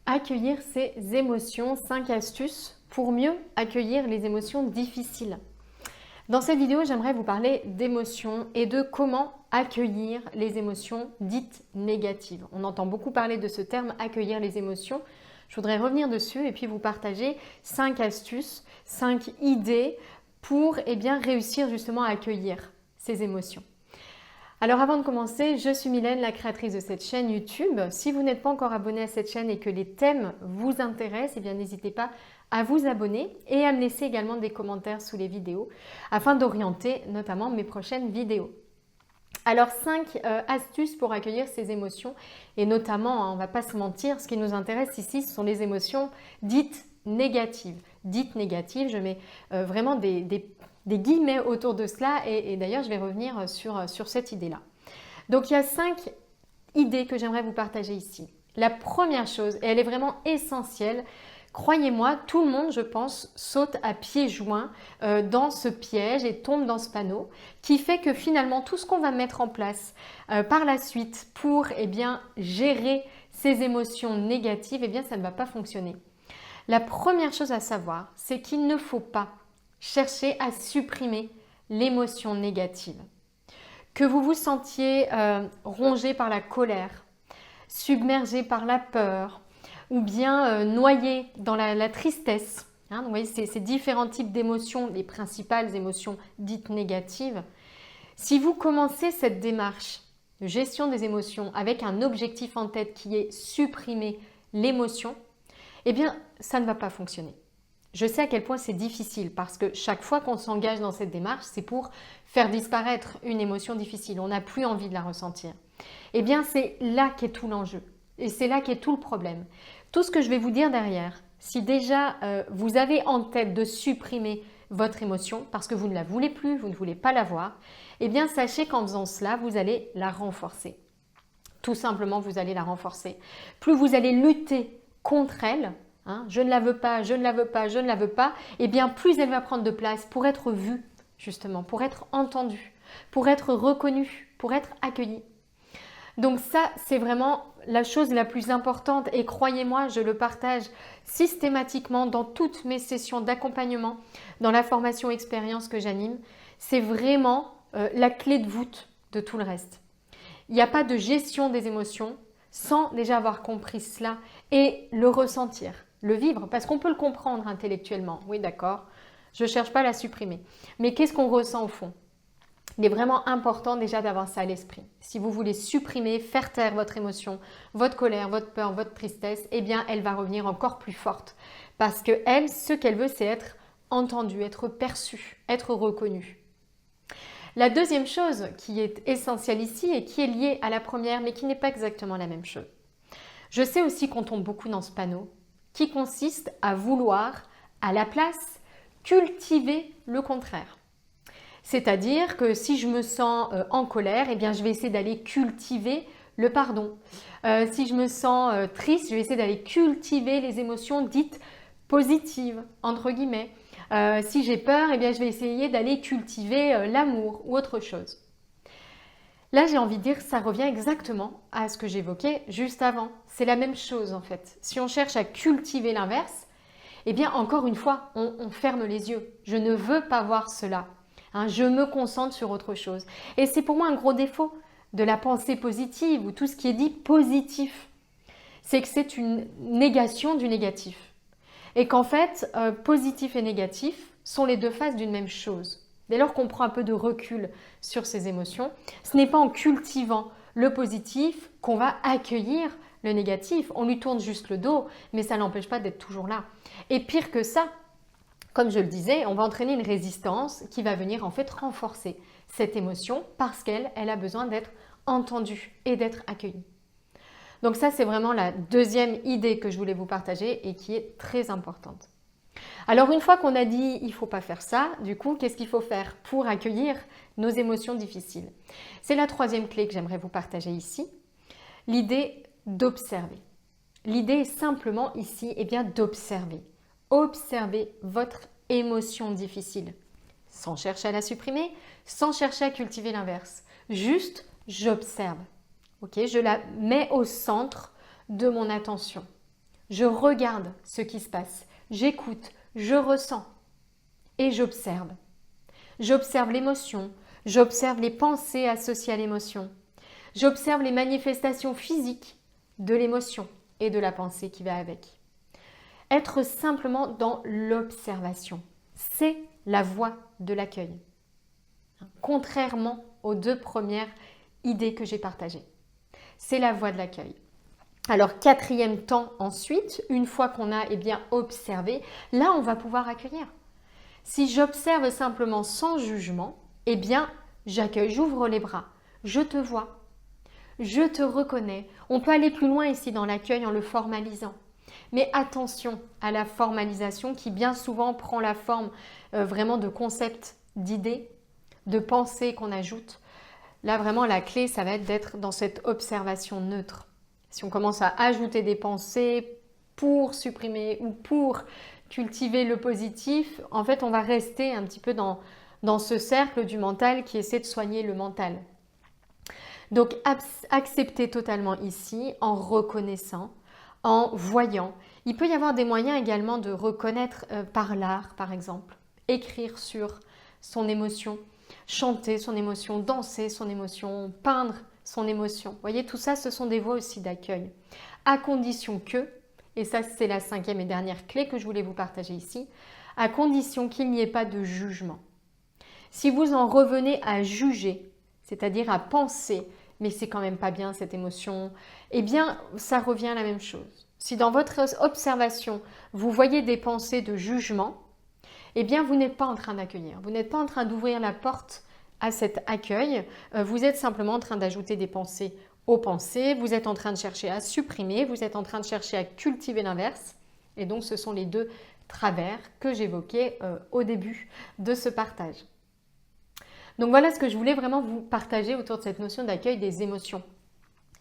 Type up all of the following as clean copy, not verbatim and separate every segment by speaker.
Speaker 1: accueillir ses émotions, 5 astuces pour mieux accueillir les émotions difficiles. Dans cette vidéo, j'aimerais vous parler d'émotions et de comment accueillir les émotions dites négatives. On entend beaucoup parler de ce terme, accueillir les émotions. Je voudrais revenir dessus et puis vous partager 5 astuces, 5 idées pour réussir justement à accueillir ces émotions. Alors avant de commencer, je suis Mylène, la créatrice de cette chaîne YouTube. Si vous n'êtes pas encore abonné à cette chaîne et que les thèmes vous intéressent, n'hésitez pas à vous abonner et à me laisser également des commentaires sous les vidéos afin d'orienter notamment mes prochaines vidéos. Alors 5 astuces pour accueillir ces émotions et notamment, on ne va pas se mentir, ce qui nous intéresse ici, ce sont les émotions dites négatives. Dites négatives, je mets vraiment des guillemets autour de cela et d'ailleurs je vais revenir sur cette idée-là. Donc il y a 5 idées que j'aimerais vous partager ici. La première chose, et elle est vraiment essentielle, croyez-moi, tout le monde, je pense, saute à pieds joints dans ce piège et tombe dans ce panneau qui fait que finalement tout ce qu'on va mettre en place par la suite pour gérer ces émotions négatives, ça ne va pas fonctionner. La première chose à savoir, c'est qu'il ne faut pas chercher à supprimer l'émotion négative. Que vous vous sentiez rongé par la colère, submergé par la peur ou bien noyé dans la tristesse. Donc, vous voyez, ces différents types d'émotions, les principales émotions dites négatives. Si vous commencez cette démarche de gestion des émotions avec un objectif en tête qui est supprimer l'émotion, ça ne va pas fonctionner. Je sais à quel point c'est difficile parce que chaque fois qu'on s'engage dans cette démarche, c'est pour faire disparaître une émotion difficile. On n'a plus envie de la ressentir. C'est là qu'est tout l'enjeu et c'est là qu'est tout le problème. Tout ce que je vais vous dire derrière, si déjà vous avez en tête de supprimer votre émotion parce que vous ne la voulez plus, vous ne voulez pas la voir, sachez qu'en faisant cela, vous allez la renforcer. Tout simplement, vous allez la renforcer. Plus vous allez lutter contre elle, je ne la veux pas, je ne la veux pas, je ne la veux pas, plus elle va prendre de place pour être vue, justement, pour être entendue, pour être reconnue, pour être accueillie. Donc ça, c'est vraiment la chose la plus importante et croyez-moi, je le partage systématiquement dans toutes mes sessions d'accompagnement, dans la formation expérience que j'anime. C'est vraiment la clé de voûte de tout le reste. Il n'y a pas de gestion des émotions sans déjà avoir compris cela et le ressentir, le vivre, parce qu'on peut le comprendre intellectuellement. Oui, d'accord, je ne cherche pas à la supprimer. Mais qu'est-ce qu'on ressent au fond ? Il est vraiment important déjà d'avoir ça à l'esprit. Si vous voulez supprimer, faire taire votre émotion, votre colère, votre peur, votre tristesse, elle va revenir encore plus forte. Parce que elle, ce qu'elle veut, c'est être entendue, être perçue, être reconnue. La deuxième chose qui est essentielle ici et qui est liée à la première, mais qui n'est pas exactement la même chose. Je sais aussi qu'on tombe beaucoup dans ce panneau qui consiste à vouloir, à la place, cultiver le contraire. C'est-à-dire que si je me sens en colère, je vais essayer d'aller cultiver le pardon. Si je me sens triste, je vais essayer d'aller cultiver les émotions dites positives, entre guillemets. Si j'ai peur, je vais essayer d'aller cultiver l'amour ou autre chose. Là, j'ai envie de dire que ça revient exactement à ce que j'évoquais juste avant. C'est la même chose en fait. Si on cherche à cultiver l'inverse, encore une fois, on ferme les yeux. Je ne veux pas voir cela. Je me concentre sur autre chose. Et c'est pour moi un gros défaut de la pensée positive ou tout ce qui est dit positif. C'est que c'est une négation du négatif. Et qu'en fait, positif et négatif sont les deux faces d'une même chose. Dès lors qu'on prend un peu de recul sur ces émotions, ce n'est pas en cultivant le positif qu'on va accueillir le négatif. On lui tourne juste le dos, mais ça n'empêche pas d'être toujours là. Et pire que ça, comme je le disais, on va entraîner une résistance qui va venir en fait renforcer cette émotion parce qu'elle a besoin d'être entendue et d'être accueillie. Donc ça, c'est vraiment la deuxième idée que je voulais vous partager et qui est très importante. Alors une fois qu'on a dit il ne faut pas faire ça, du coup, qu'est-ce qu'il faut faire pour accueillir nos émotions difficiles? C'est la troisième clé que j'aimerais vous partager ici, l'idée d'observer. L'idée est simplement ici d'observer. Observez votre émotion difficile, sans chercher à la supprimer, sans chercher à cultiver l'inverse. Juste, j'observe. Je la mets au centre de mon attention. Je regarde ce qui se passe. J'écoute, je ressens et j'observe. J'observe l'émotion, j'observe les pensées associées à l'émotion. J'observe les manifestations physiques de l'émotion et de la pensée qui va avec. Être simplement dans l'observation, c'est la voie de l'accueil. Contrairement aux deux premières idées que j'ai partagées. C'est la voie de l'accueil. Alors, quatrième temps ensuite, une fois qu'on a observé, là on va pouvoir accueillir. Si j'observe simplement sans jugement, j'accueille, j'ouvre les bras, je te vois, je te reconnais. On peut aller plus loin ici dans l'accueil en le formalisant. Mais attention à la formalisation qui bien souvent prend la forme vraiment de concepts, d'idées, de pensées qu'on ajoute. Là vraiment la clé ça va être d'être dans cette observation neutre. Si on commence à ajouter des pensées pour supprimer ou pour cultiver le positif, en fait on va rester un petit peu dans ce cercle du mental qui essaie de soigner le mental. Donc accepter totalement ici en reconnaissant, en voyant. Il peut y avoir des moyens également de reconnaître par l'art par exemple, écrire sur son émotion, chanter son émotion, danser son émotion, peindre son émotion. Vous voyez, tout ça, ce sont des voies aussi d'accueil. À condition que, et ça c'est la cinquième et dernière clé que je voulais vous partager ici, à condition qu'il n'y ait pas de jugement. Si vous en revenez à juger, c'est-à-dire à penser, mais c'est quand même pas bien cette émotion, ça revient à la même chose. Si dans votre observation, vous voyez des pensées de jugement, vous n'êtes pas en train d'accueillir. Vous n'êtes pas en train d'ouvrir la porte à cet accueil. Vous êtes simplement en train d'ajouter des pensées aux pensées. Vous êtes en train de chercher à supprimer. Vous êtes en train de chercher à cultiver l'inverse. Et donc, ce sont les deux travers que j'évoquais au début de ce partage. Donc, voilà ce que je voulais vraiment vous partager autour de cette notion d'accueil des émotions.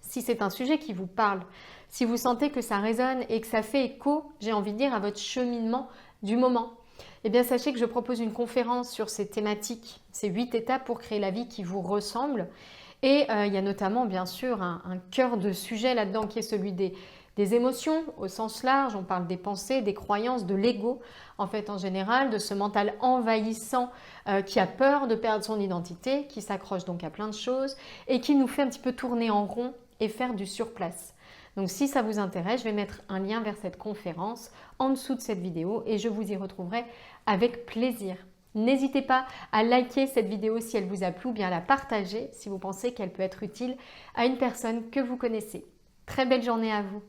Speaker 1: Si c'est un sujet qui vous parle, si vous sentez que ça résonne et que ça fait écho, j'ai envie de dire, à votre cheminement du moment, sachez que je propose une conférence sur ces thématiques, ces 8 étapes pour créer la vie qui vous ressemble. Et il y a notamment bien sûr un cœur de sujet là-dedans qui est celui des émotions au sens large. On parle des pensées, des croyances, de l'ego en fait en général, de ce mental envahissant qui a peur de perdre son identité, qui s'accroche donc à plein de choses et qui nous fait un petit peu tourner en rond et faire du surplace. Donc si ça vous intéresse, je vais mettre un lien vers cette conférence en dessous de cette vidéo et je vous y retrouverai avec plaisir. N'hésitez pas à liker cette vidéo si elle vous a plu ou bien à la partager si vous pensez qu'elle peut être utile à une personne que vous connaissez. Très belle journée à vous!